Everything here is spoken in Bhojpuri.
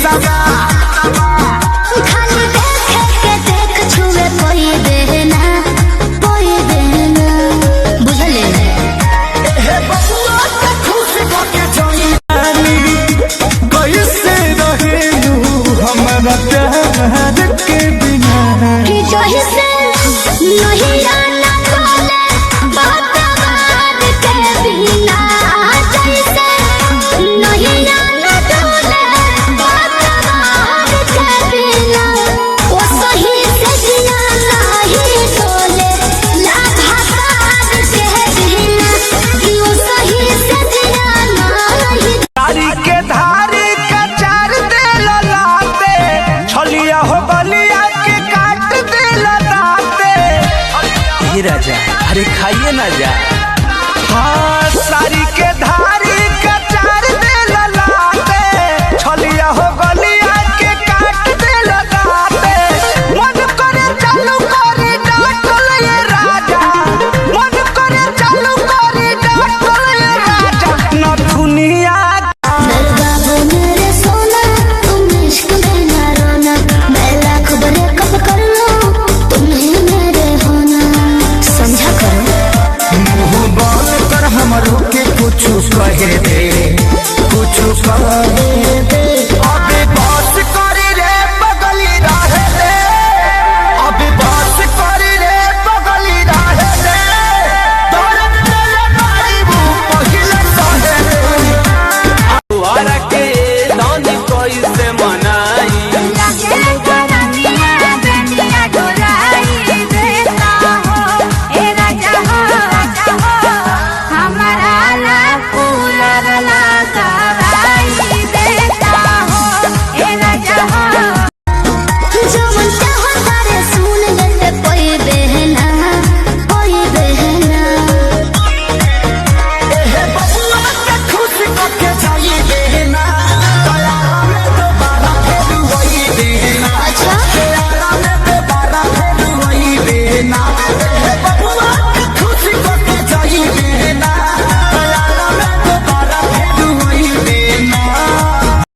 सवा खाली देखे के देख छुए कोई देना बुझले हे बबुआ के खुश होके जोई कैसे रहेलू हमरा प्यार के बिना कि जही से नहीं आना कोले बात के बिना जैसे नहीं आना कोले बात के बिना वो सही से जिया नहीं कोले लाभाबाद के बिना कि वो सही से जिया नहीं तारी के धारी का चार दे लाते छलिया हो बलिया के काट दे लाते हे राजा अरे खाइए ना जा हाँ सारी के धारी का चार दे लाते छलिया हो बलिया के काट दे लाते मन करे चालू करे डाटल ये राजा मन करे चालू करे डाटल ये राजा न दुनिया मेरे बाबू मेरे सोना तुम इश्क में ना रोना मैं लाख बड़े कब कर लूं तुम ही मेरे होना समझा करो मुँह बोल कर हमरो के कुछ कहे दे कुछ कहे